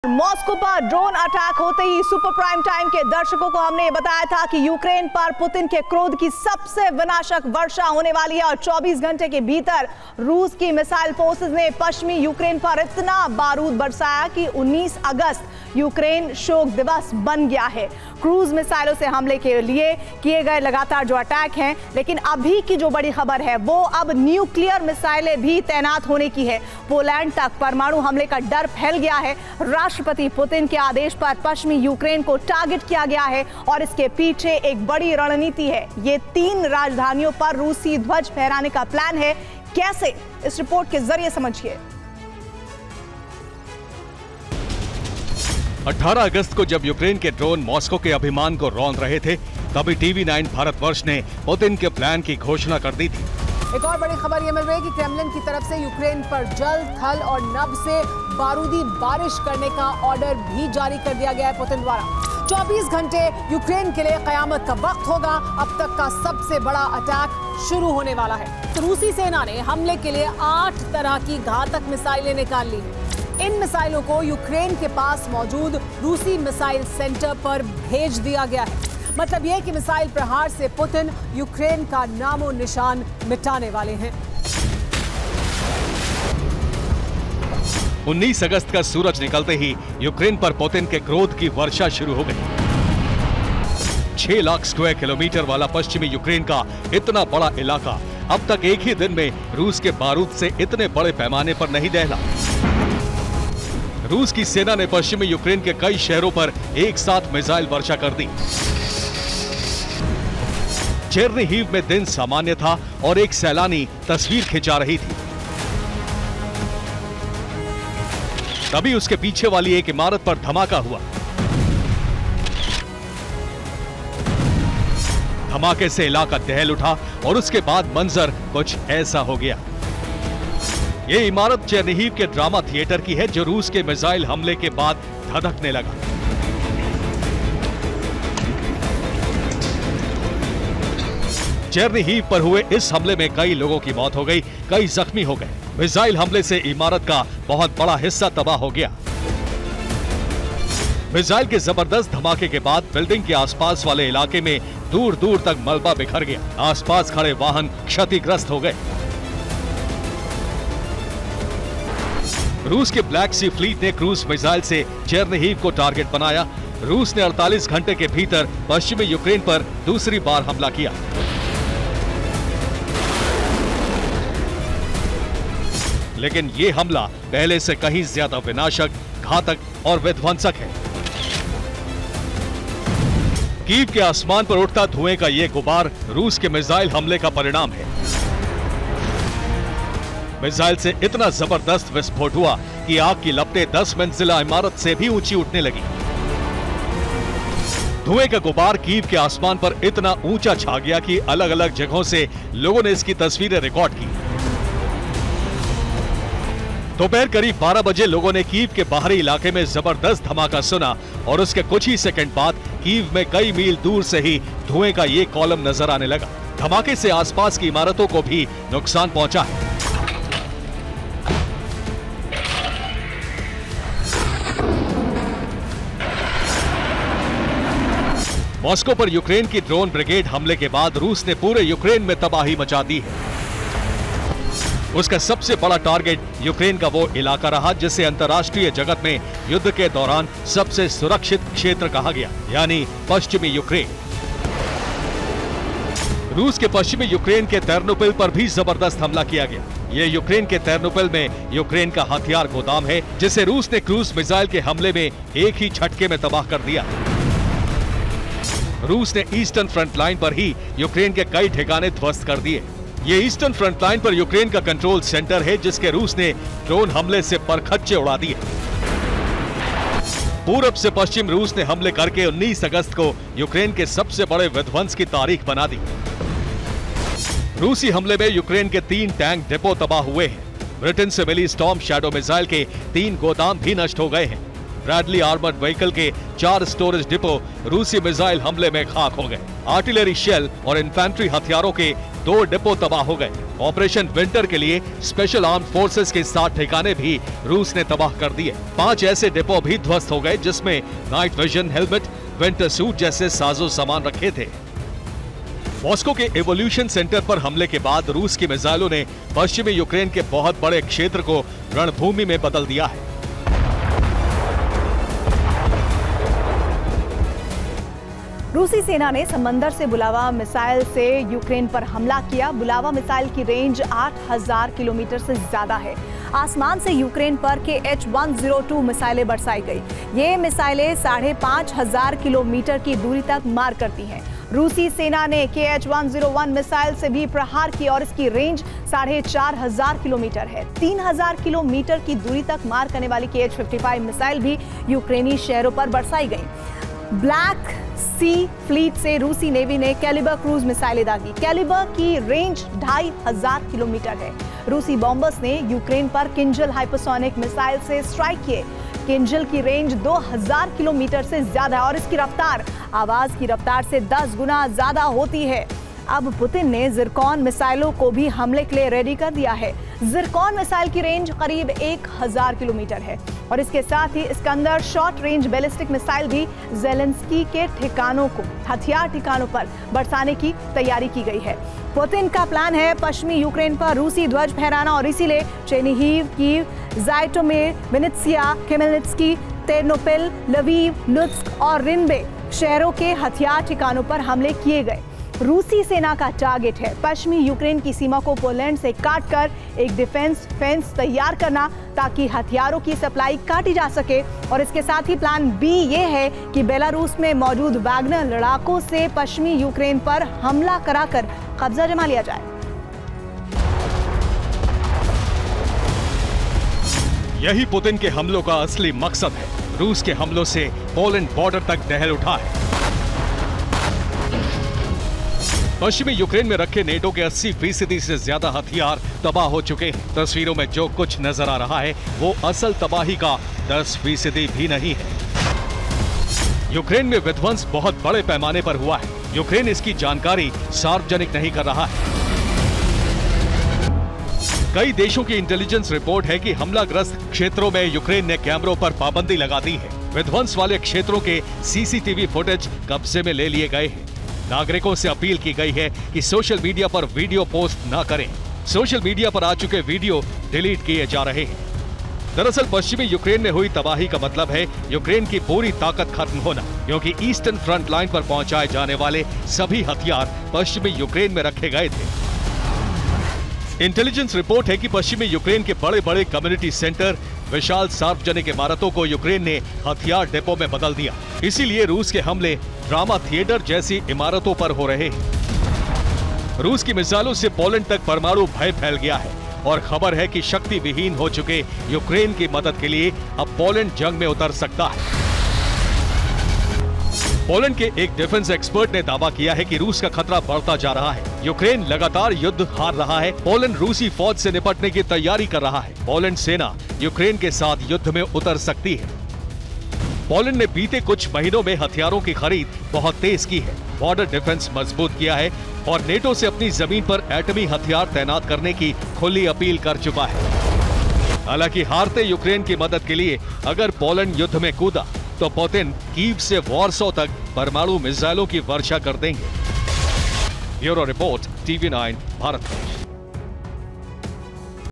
Moscow पर drone attack होते ही super prime time के दर्शकों को हमने बताया था कि यूक्रेन पर पुतिन के क्रोध की सबसे विनाशक वर्षा होने वाली है और 24 घंटे के भीतर रूस की मिसाइल फोर्सेस ने पश्चिमी यूक्रेन पर इतना बारूद बरसाया कि 19 अगस्त यूक्रेन शोक दिवस बन गया है। क्रूज मिसाइलों से हमले के लिए किए गए लगातार जो अटैक हैं, लेकिन अभी की जो बड़ी खबर है वो अब न्यूक्लियर मिसाइलें भी तैनात होने की है। पोलैंड तक परमाणु हमले का डर फैल गया है। राष्ट्रपति पुतिन के आदेश पर पश्चिमी यूक्रेन को टारगेट किया गया है और इसके पीछे एक बड़ी रणनीति है। ये 3 राजधानियों पर रूसी ध्वज फहराने का प्लान है। कैसे, इस रिपोर्ट के जरिए समझिए। 18 अगस्त को जब यूक्रेन के ड्रोन मॉस्को के अभिमान को रौंद रहे थे, तभी TV9 भारतवर्ष ने पुतिन के प्लान की घोषणा कर दी थी। एक और बड़ी खबर ये मिल रही है कि क्रेमलिन की तरफ से यूक्रेन पर जल, थल और नभ से बारूदी बारिश करने का ऑर्डर भी जारी कर दिया गया है पुतिन द्वारा। 24 घंटे यूक्रेन के लिए कयामत का वक्त होगा। अब तक का सबसे बड़ा अटैक शुरू होने वाला है। तो रूसी सेना ने हमले के लिए 8 तरह की घातक मिसाइलें निकाल ली हैं। इन मिसाइलों को यूक्रेन के पास मौजूद रूसी मिसाइल सेंटर पर भेज दिया गया है। मतलब यह कि मिसाइल प्रहार से पुतिन यूक्रेन का नामो निशान मिटाने वाले हैं। 19 अगस्त का सूरज निकलते ही यूक्रेन पर पुतिन के क्रोध की वर्षा शुरू हो गई। 6 लाख स्क्वायर किलोमीटर वाला पश्चिमी यूक्रेन का इतना बड़ा इलाका अब तक एक ही दिन में रूस के बारूद से इतने बड़े पैमाने पर नहीं दहला। रूस की सेना ने पश्चिमी यूक्रेन के कई शहरों पर एक साथ मिसाइल वर्षा कर दी। चेर्निहिव में दिन सामान्य था और एक सैलानी तस्वीर खिंचा रही थी। तभी उसके पीछे वाली एक इमारत पर धमाका हुआ। धमाके से इलाका दहल उठा और उसके बाद मंजर कुछ ऐसा हो गया। ये इमारत चेर्निहिव के ड्रामा थिएटर की है, जो रूस के मिसाइल हमले के बाद धधकने लगा। चेर्निहिव पर हुए इस हमले में कई लोगों की मौत हो गई, कई जख्मी हो गए। मिसाइल हमले से इमारत का बहुत बड़ा हिस्सा तबाह हो गया। मिसाइल के जबरदस्त धमाके के बाद बिल्डिंग के आसपास वाले इलाके में दूर दूर तक मलबा बिखर गया। आसपास खड़े वाहन क्षतिग्रस्त हो गए। रूस के ब्लैक सी फ्लीट ने क्रूज मिसाइल से चेर्निहिव को टारगेट बनाया। रूस ने 48 घंटे के भीतर पश्चिमी यूक्रेन पर दूसरी बार हमला किया। लेकिन ये हमला पहले से कहीं ज्यादा विनाशक, घातक और विध्वंसक है। कीव के आसमान पर उठता धुएं का ये गुबार रूस के मिसाइल हमले का परिणाम है। मिसाइल से इतना जबरदस्त विस्फोट हुआ कि आग की लपटें 10 मंजिला इमारत से भी ऊंची उठने लगी। धुएं का गुबार कीव के आसमान पर इतना ऊंचा छा गया कि अलग अलग जगहों से लोगों ने इसकी तस्वीरें रिकॉर्ड की। दोपहर करीब 12 बजे लोगों ने कीव के बाहरी इलाके में जबरदस्त धमाका सुना और उसके कुछ ही सेकंड बाद कीव में कई मील दूर से ही धुएं का ये कॉलम नजर आने लगा। धमाके से आसपास की इमारतों को भी नुकसान पहुंचा है। मॉस्को पर यूक्रेन की ड्रोन ब्रिगेड हमले के बाद रूस ने पूरे यूक्रेन में तबाही मचा दी है। उसका सबसे बड़ा टारगेट यूक्रेन का वो इलाका रहा जिसे अंतर्राष्ट्रीय जगत में युद्ध के दौरान सबसे सुरक्षित क्षेत्र कहा गया, यानी पश्चिमी यूक्रेन। रूस के पश्चिमी यूक्रेन के तेर्नोपिल पर भी जबरदस्त हमला किया गया। ये यूक्रेन के तेर्नोपिल में यूक्रेन का हथियार गोदाम है, जिसे रूस ने क्रूज मिसाइल के हमले में एक ही झटके में तबाह कर दिया। रूस ने ईस्टर्न फ्रंट लाइन पर ही यूक्रेन के कई ठिकाने ध्वस्त कर दिए। ये ईस्टर्न फ्रंट लाइन पर यूक्रेन का कंट्रोल सेंटर है, जिसके रूस ने ड्रोन हमले से परखच्चे उड़ा दिए। पूरब से पश्चिम रूस ने हमले करके 19 अगस्त को यूक्रेन के सबसे बड़े विध्वंस की तारीख बना दी। रूसी हमले में यूक्रेन के 3 टैंक डिपो तबाह हुए हैं। ब्रिटेन से मिली स्टॉर्म शैडो मिसाइल के 3 गोदाम भी नष्ट हो गए हैं। ब्रैडली आर्मर्ड व्हीकल के 4 स्टोरेज डिपो रूसी मिसाइल हमले में खाक हो गए। आर्टिलरी शेल और इन्फेंट्री हथियारों के 2 डिपो तबाह हो गए। ऑपरेशन विंटर के लिए स्पेशल आर्म्ड फोर्सेस के 7 ठिकाने भी रूस ने तबाह कर दिए। 5 ऐसे डिपो भी ध्वस्त हो गए जिसमें night vision, helmet, winter suit जैसे साजो सामान रखे थे। मॉस्को के एवोल्यूशन सेंटर पर हमले के बाद रूस की मिसाइलों ने पश्चिमी यूक्रेन के बहुत बड़े क्षेत्र को रणभूमि में बदल दिया है। रूसी सेना ने समंदर से बुलावा मिसाइल से यूक्रेन पर हमला किया। बुलावा मिसाइल की रेंज 8000 किलोमीटर से ज्यादा है। आसमान से यूक्रेन पर KH-102 मिसाइलें बरसाई गई। ये मिसाइलें 5500 किलोमीटर की दूरी तक मार करती हैं। रूसी सेना ने KH-101 मिसाइल से भी प्रहार किया और इसकी रेंज 4500 किलोमीटर है। 3000 किलोमीटर की दूरी तक मार करने वाली KH-55 मिसाइल भी यूक्रेनी शहरों पर बरसाई गई। ब्लैक सी फ्लीट से रूसी नेवी ने कैलिबर क्रूज मिसाइलें दागी। कैलिबर की रेंज 2500 किलोमीटर है। रूसी बॉम्बर्स ने यूक्रेन पर किंजल हाइपरसोनिक मिसाइल से स्ट्राइक किए। किंजल की रेंज 2000 किलोमीटर से ज्यादा है और इसकी रफ्तार आवाज की रफ्तार से 10 गुना ज्यादा होती है। अब पुतिन ने जिरकॉन मिसाइलों को भी हमले के लिए रेडी कर दिया है। जिरकॉन मिसाइल की रेंज करीब 1000 किलोमीटर है और इसके साथ ही Iskander short range ballistic missile भी जेलेंस्की के ठिकानों को हथियार ठिकानों पर बरसाने की तैयारी की गई है। पुतिन का प्लान है पश्चिमी यूक्रेन पर रूसी ध्वज फहराना और इसीलिए Chernihiv, Kyiv, Zhytomyr, Vinnytsia, Khmelnytskyi, Ternopil, Lviv, Lutsk और रिनबे शहरों के हथियार ठिकानों पर हमले किए गए। रूसी सेना का टारगेट है पश्चिमी यूक्रेन की सीमा को पोलैंड से काटकर एक डिफेंस फेंस तैयार करना ताकि हथियारों की सप्लाई काटी जा सके और इसके साथ ही प्लान बी ये है कि बेलारूस में मौजूद वैगनर लड़ाकों से पश्चिमी यूक्रेन पर हमला कराकर कब्जा जमा लिया जाए। यही पुतिन के हमलों का असली मकसद है। रूस के हमलों से पोलैंड बॉर्डर तक दहल उठा है। पश्चिमी यूक्रेन में रखे नेटो के 80% से ज्यादा हथियार तबाह हो चुके हैं। तस्वीरों में जो कुछ नजर आ रहा है वो असल तबाही का 10% भी नहीं है। यूक्रेन में विध्वंस बहुत बड़े पैमाने पर हुआ है। यूक्रेन इसकी जानकारी सार्वजनिक नहीं कर रहा है। कई देशों की इंटेलिजेंस रिपोर्ट है कि हमलाग्रस्त क्षेत्रों में यूक्रेन ने कैमरों पर पाबंदी लगा दी है। विध्वंस वाले क्षेत्रों के CCTV फुटेज कब्जे में ले लिए गए हैं। नागरिकों से अपील की गई है कि सोशल मीडिया पर वीडियो पोस्ट न करें। सोशल मीडिया पर आ चुके वीडियो डिलीट किए जा रहे हैं। दरअसल पश्चिमी यूक्रेन में हुई तबाही का मतलब है यूक्रेन की पूरी ताकत खत्म होना, क्योंकि ईस्टर्न फ्रंट लाइन पर पहुंचाए जाने वाले सभी हथियार पश्चिमी यूक्रेन में रखे गए थे। इंटेलिजेंस रिपोर्ट है कि पश्चिमी यूक्रेन के बड़े बड़े कम्युनिटी सेंटर, विशाल सार्वजनिक इमारतों को यूक्रेन ने हथियार डिपो में बदल दिया। इसीलिए रूस के हमले ड्रामा थिएटर जैसी इमारतों पर हो रहे हैं। रूस की मिसाइलों से पोलैंड तक परमाणु भय फैल गया है और खबर है कि शक्ति विहीन हो चुके यूक्रेन की मदद के लिए अब पोलैंड जंग में उतर सकता है। पोलैंड के एक डिफेंस एक्सपर्ट ने दावा किया है कि रूस का खतरा बढ़ता जा रहा है। यूक्रेन लगातार युद्ध हार रहा है। पोलैंड रूसी फौज से निपटने की तैयारी कर रहा है। पोलैंड सेना यूक्रेन के साथ युद्ध में उतर सकती है। पोलैंड ने बीते कुछ महीनों में हथियारों की खरीद बहुत तेज की है, बॉर्डर डिफेंस मजबूत किया है और नेटो से अपनी जमीन पर एटमी हथियार तैनात करने की खुली अपील कर चुका है। हालांकि हारते यूक्रेन की मदद के लिए अगर पोलैंड युद्ध में कूदा तो पुतिन कीव से वॉर्सो तक परमाणु मिसाइलों की वर्षा कर देंगे। Bureau report, TV9 Bharat.